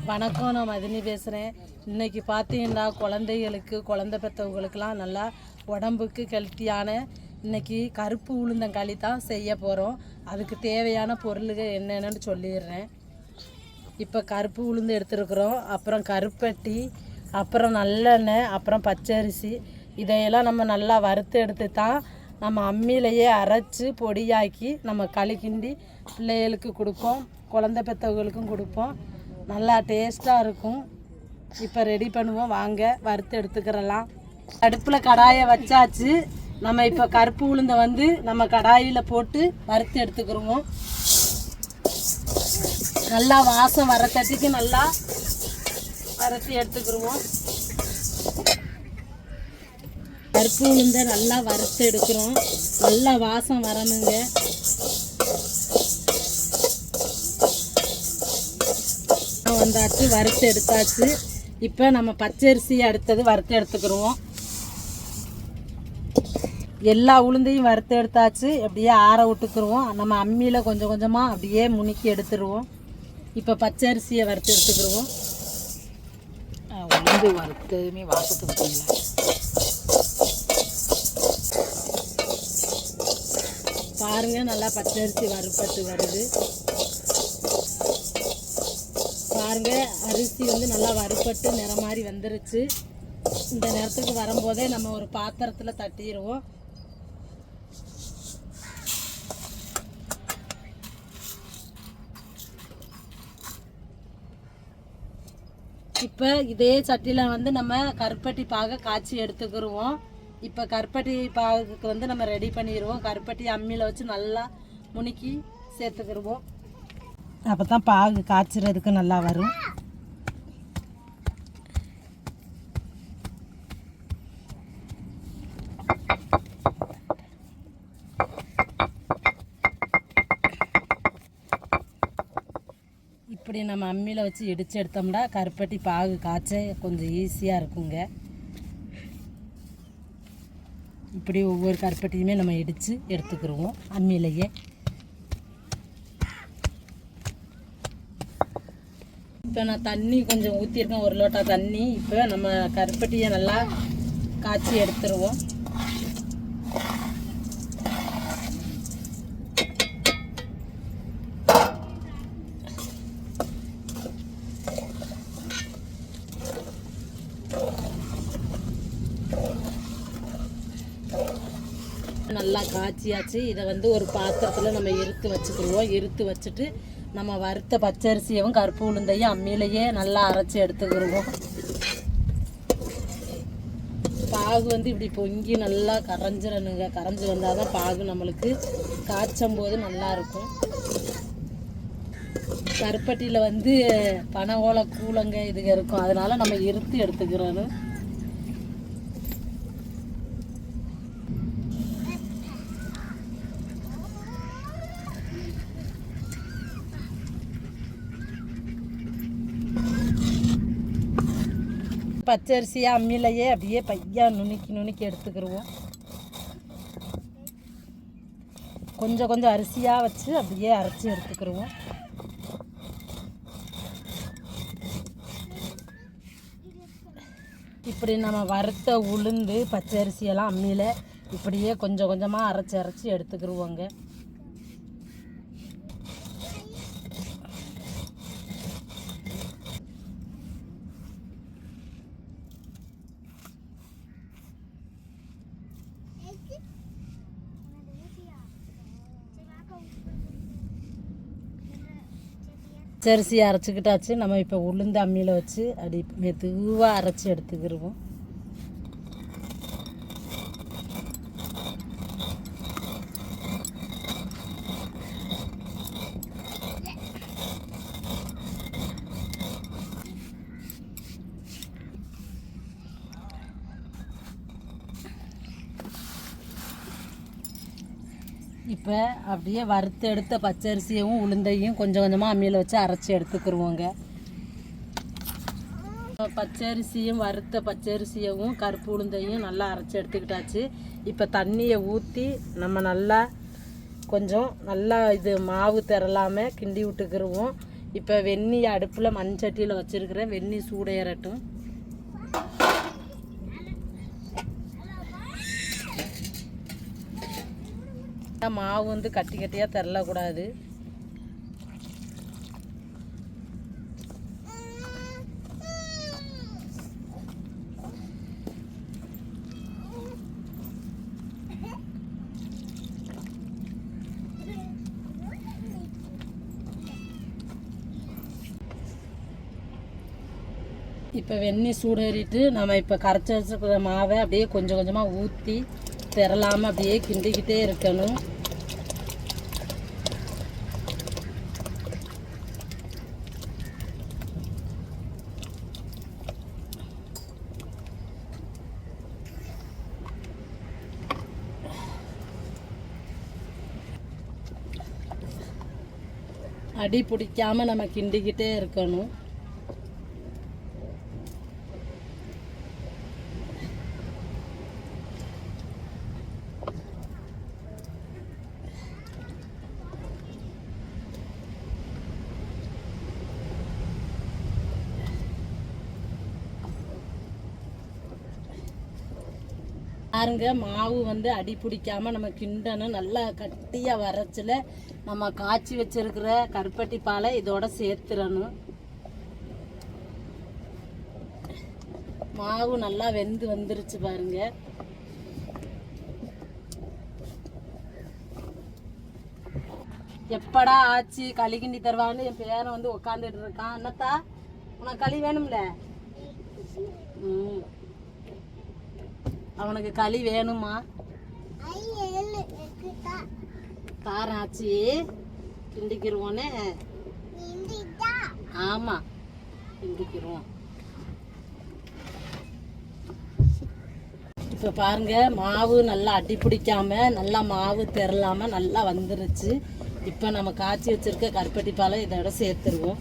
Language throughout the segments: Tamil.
வணக்கம், நான் மதினி பேசுகிறேன். இன்றைக்கி பார்த்தீங்கன்னா குழந்தைகளுக்கு குழந்தை பெற்றவங்களுக்கெல்லாம் நல்லா உடம்புக்கு ஹெல்த்தியான இன்றைக்கி கருப்பு உளுந்தங்களி தான் செய்ய போகிறோம். அதுக்கு தேவையான பொருள்கள் என்னென்னு சொல்லிடுறேன். இப்போ கருப்பு உளுந்து எடுத்துருக்குறோம், அப்புறம் கருப்பட்டி, அப்புறம் நல்லெண்ணெய், அப்புறம் பச்சரிசி. இதையெல்லாம் நம்ம நல்லா வறுத்து எடுத்து தான் நம்ம அம்மியிலையே அரைச்சி பொடியாக்கி நம்ம களி கிண்டி பிள்ளைகளுக்கு கொடுப்போம், குழந்தை பெற்றவங்களுக்கும் கொடுப்போம். நல்லா டேஸ்ட்டாக இருக்கும். இப்போ ரெடி பண்ணுவோம், வாங்க வறுத்து எடுத்துக்கிறலாம். அடுப்பில் கடாயை வச்சாச்சு. நம்ம இப்போ கருப்பு உளுந்தை வந்து நம்ம கடாயில் போட்டு வறுத்து எடுத்துக்கிறோம். நல்லா வாசம் வர தட்டிக்கு நல்லா வறுத்து எடுத்துக்கிடுவோம். கருப்பு உளுந்தை நல்லா வறுத்து எடுக்கிறோம். நல்லா வாசம் வரணுங்க. வந்தாச்சு, வறுத்து எடுத்தாச்சு. இப்போ நம்ம பச்சரிசி அடுத்தது வறுத்து எடுத்துக்கிடுவோம். எல்லா உளுந்தையும் வறுத்து எடுத்தாச்சு. அப்படியே ஆற விட்டுக்குருவோம். நம்ம அம்மியில் கொஞ்சம் கொஞ்சமாக அப்படியே முணுக்கி எடுத்துருவோம். இப்போ பச்சரிசியை வறுத்து எடுத்துக்கிடுவோம். உளுந்து வறுத்ததுமே வாசத்துக்கு பாருங்கள், நல்லா பச்சரிசி வறுப்பட்டு வருது பாருங்க. அரிசி வந்து நல்லா வறுப்பட்டு நிறம் மாதிரி வந்துருச்சு. இந்த நேரத்துக்கு வரும்போதே நம்ம ஒரு பாத்திரத்தில் தட்டிடுவோம். இப்போ இதே சட்டியில் வந்து நம்ம கருப்பட்டி பாகை காய்ச்சி எடுத்துக்கிடுவோம். இப்போ கருப்பட்டி பாகுக்கு வந்து நம்ம ரெடி பண்ணிடுவோம். கருப்பட்டி அம்மியில் வச்சு நல்லா முணுக்கி சேர்த்துக்கிடுவோம். அப்போ தான் பாகு காய்ச்சறதுக்கு நல்லா வரும். இப்படி நம்ம அம்மியில் வச்சு இடித்து எடுத்தோம்னா கருப்பட்டி பாகு காய்ச்ச கொஞ்சம் ஈஸியாக இருக்குங்க. இப்படி ஒவ்வொரு கருப்பட்டியுமே நம்ம இடித்து எடுத்துக்கிடுவோம் அம்மியிலேயே. இப்போ நான் தண்ணி கொஞ்சம் ஊற்றிருக்கேன், 1 லோட்டா தண்ணி. இப்போ நம்ம கருப்பட்டியை நல்லா காய்ச்சி எடுத்துருவோம். நல்லா காய்ச்சியாச்சு. இதை வந்து ஒரு பாத்திரத்தில் நம்ம இருத்து வச்சுக்கிடுவோம். இருத்து வச்சுட்டு நம்ம வறுத்த பச்சரிசியவும் கருப்பு உளுந்தையும் அம்மியிலையே நல்லா அரைச்சி எடுத்துக்கிடுவோம். பாகு வந்து இப்படி பொங்கி நல்லா கரைஞ்சிடணுங்க. கரைஞ்சி வந்தால் தான் பாகு நம்மளுக்கு காய்ச்சும் போது நல்லாயிருக்கும். கருப்பட்டியில் வந்து பனை கூலங்க இதுங்க இருக்கும், அதனால் நம்ம இருத்து எடுத்துக்கிறோம். பச்சரிசியாக அம்மியிலையே அப்படியே பையா நுணுக்கி எடுத்துக்கிடுவோம். கொஞ்சம் கொஞ்சம் அரிசியாக வச்சு அப்படியே அரைச்சி எடுத்துக்கிடுவோம். இப்படி நம்ம வறுத்த உளுந்து பச்சரிசியெல்லாம் அம்மியில் இப்படியே கொஞ்சம் கொஞ்சமாக அரைச்சி எடுத்துக்கிடுவோங்க. பச்சரிசியை அரைச்சிக்கிட்டாச்சு. நம்ம இப்போ உளுந்து அம்மியில் வச்சு அப்படி மெதுவாக அரைச்சி எடுத்துக்கிடுவோம். இப்போ அப்படியே வறுத்து எடுத்த பச்சரிசியவும் உளுந்தையும் கொஞ்சம் கொஞ்சமாக அம்மியில் வச்சு அரைச்சி எடுத்துக்கிடுவோங்க. பச்சரிசியும் வறுத்த பச்சரிசியவும் கருப்பு உளுந்தையும் நல்லா அரைச்சி எடுத்துக்கிட்டாச்சு. இப்போ தண்ணியை ஊற்றி நம்ம நல்லா கொஞ்சம் நல்லா இது மாவு திரளாமல் கிண்டி விட்டுக்கிடுவோம். இப்போ வெந்நி அடுப்பில் மண்சட்டியில் வச்சுருக்கிறேன். வெந்நி சூடேறட்டும். மாவு வந்து கட்டி கட்டியாக தரலக்கூடாது. இப்போ வெந்நி சூடேறிட்டு நம்ம இப்போ கரைச்சி வச்சுருக்கிற மாவை அப்படியே கொஞ்சம் கொஞ்சமாக ஊற்றி திரளாமல் அப்படியே கிண்டிக்கிட்டே இருக்கணும். அடி பிடிக்காமல் நம்ம கிண்டிக்கிட்டே இருக்கணும். பாருங்க, மாவு வந்து அடி பிடிக்காமல் நம்ம கிண்டணும். நல்லா கட்டியாக வரச்சில் நம்ம காய்ச்சி வச்சிருக்கிற கருப்பட்டி பாலை இதோட சேர்த்துடணும். மாவு நல்லா வெந்து வந்துருச்சு பாருங்க. எப்படா ஆச்சு களி கிண்டி தருவான்னு என் பேரன் வந்து உக்காந்துட்டு இருக்கான். என்னத்தா உனக்கு களி வேணும்ல? அவனுக்கு களி வேணுமா? காரம் ஆச்சு கிண்டிக்கிருவோன்னு. ஆமா, கிண்டிக்கிருவோம். இப்போ பாருங்க, மாவு நல்லா அடி பிடிக்காம நல்லா மாவு திரளாம நல்லா வந்துருச்சு. இப்போ நம்ம காய்ச்சி வச்சிருக்க கருப்பட்டி பாலை இதோட சேர்த்துருவோம்.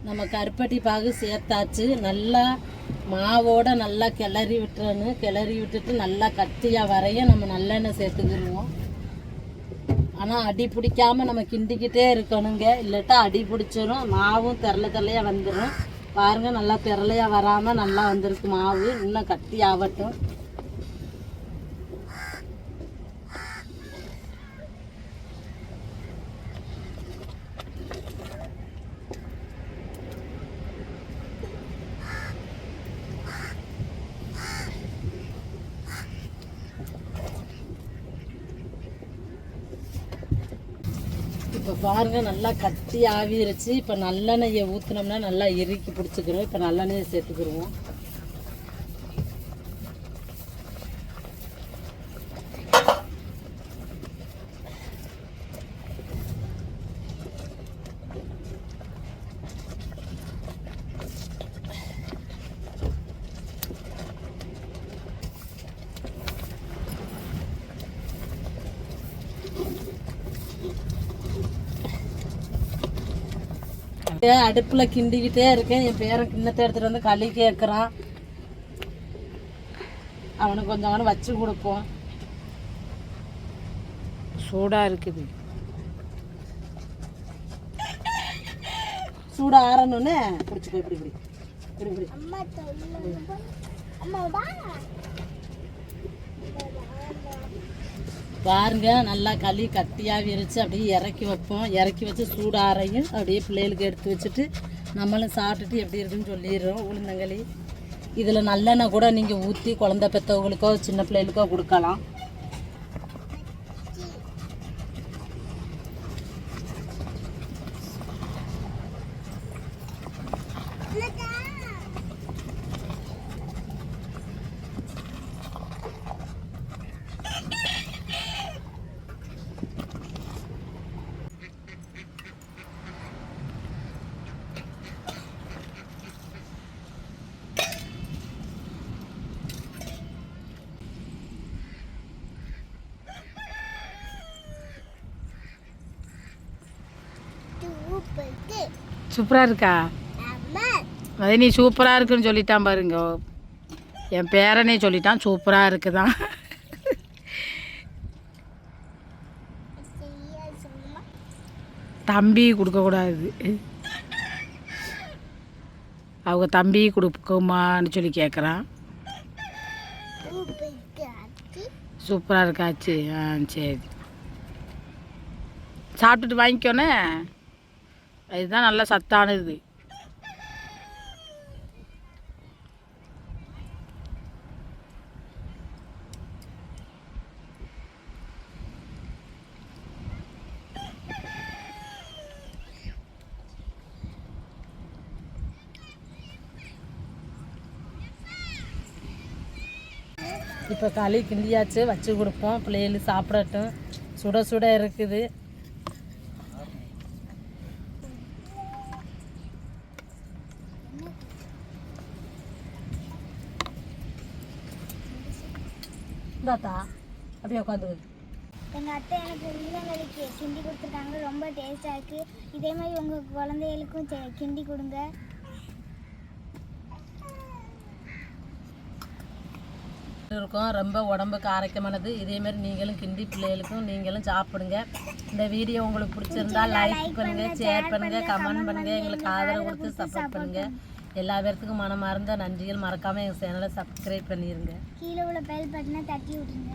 நம்ம கருப்பட்டி பாகு சேர்த்தாச்சு. நல்லா மாவோட நல்லா கிளறி விட்டுறணும். கிளறி விட்டுட்டு நல்லா கட்டியாக வரைய நம்ம நல்லெண்ணெய் சேர்த்துக்கிடுவோம். ஆனால் அடி பிடிக்காமல் நம்ம கிண்டிக்கிட்டே இருக்கணுங்க, இல்லாட்டா அடி பிடிச்சிரும். மாவும் திரளையாக வந்துடும். பாருங்கள், நல்லா திரளையாக வராமல் நல்லா வந்திருக்கு மாவு. இன்னும் கட்டி ஆகட்டும். இப்போ பாருங்கள், நல்லா கட்டி ஆவிருச்சு. இப்போ நல்லெண்ணெயை ஊற்றினோம்னா நல்லா இறுக்கி பிடிச்சிக்கிறோம். இப்போ நல்லெண்ணெயை சேர்த்துக்கிடுவோம். அடுப்பில் கிண்டிக்கிட்டே இருக்கேன். என் பேரன் கிண்ணத்தை எடுத்துகிட்டு வந்து களி கேட்குறான். அவனுக்கு கொஞ்சம் வச்சு கொடுப்போம். சூடாக இருக்குது. சூடாக ஆறணுன்னு பிடிச்சிக்கோ. இப்படி இப்படி இப்படி இப்படி பாருங்க, நல்லா களி கட்டியாக விரித்து அப்படியே இறக்கி வைப்போம். இறக்கி வச்சு சூடாரையும் அப்படியே பிள்ளைகளுக்கு எடுத்து வச்சுட்டு நம்மளும் சாப்பிட்டுட்டு எப்படி இருக்குன்னு சொல்லிடுறோம். உளுந்தங்களி இதில் நல்லெண்ணெய் கூட நீங்கள் ஊற்றி குழந்தை பெற்றவங்களுக்கோ சின்ன பிள்ளைகளுக்கோ கொடுக்கலாம். சூப்பராக இருக்கா? அதே நீ சூப்பராக இருக்குன்னு சொல்லிட்டான் பாருங்க. என் பேரனே சொல்லிட்டான் சூப்பராக இருக்குதான். தம்பி கொடுக்கக்கூடாது, அவங்க தம்பி கொடுக்குமான்னு சொல்லி கேட்குறான். சூப்பராக இருக்காச்சு. சரி, சாப்பிட்டுட்டு வாங்கிக்கோனே. இதுதான் நல்ல சத்தானது. இப்போ களி கிண்டியாச்சு, வச்சு கொடுப்போம். பிள்ளைகளுக்கு சாப்பிடட்டும். சுட சுட இருக்குது. தாத்தா அப்படியே உட்காந்து. எங்கள் அத்தை எனக்கு உளுந்தங்களிக்கு கிண்டி கொடுத்துருக்காங்க. ரொம்ப டேஸ்ட்டாக இருக்குது. இதே மாதிரி உங்கள் குழந்தைகளுக்கும் கிண்டி கொடுங்க. இருக்கும் ரொம்ப உடம்புக்கு ஆரோக்கியமானது. இதேமாரி நீங்களும் கிண்டி பிள்ளைகளுக்கும் நீங்களும் சாப்பிடுங்க. இந்த வீடியோ உங்களுக்கு பிடிச்சிருந்தா லைக் பண்ணுங்கள், ஷேர் பண்ணுங்கள், கமெண்ட் பண்ணுங்கள், எங்களுக்கு ஆதரவு கொடுத்து சப்போர்ட் பண்ணுங்கள். எல்லா பேர்த்துக்கும் மனமார்ந்த நன்றிகள். மறக்காமல் எங்கள் சேனலை சப்ஸ்கிரைப் பண்ணிடுங்க. கீழே உள்ள பெல் பட்டனை தட்டி விட்டுருங்க.